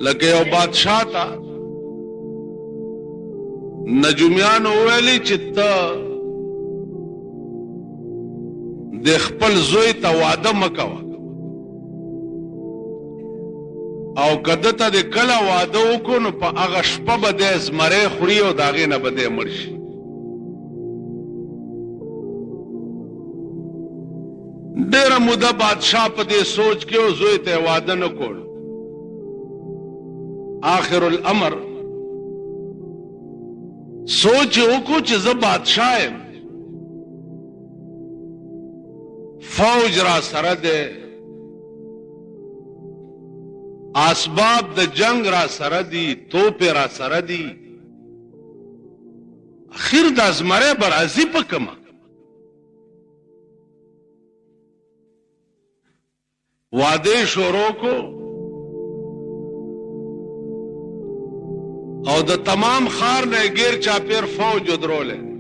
لکه یو بادشاہ تا نجومیانو ویلی چې ته د خپل زوی ته واده مکوه او کده ته د کله واده وکړو نو په هغه شپه به دی زمری خوري او د هغې نه به دی مړ شي. ډېره موده بادشاه په دې سوچ کې او زوی ته واده نه کړ. آخر الامر سوچ وکړو چې زه بادشاه یم، فوج را سره دی، اسباب د جنگ را سره دي، توپې را سره دي، اخر د زمری به راځي په کومه؟ واده شروع کو او د تمام خار نه غیر چاپیر فوج درولې.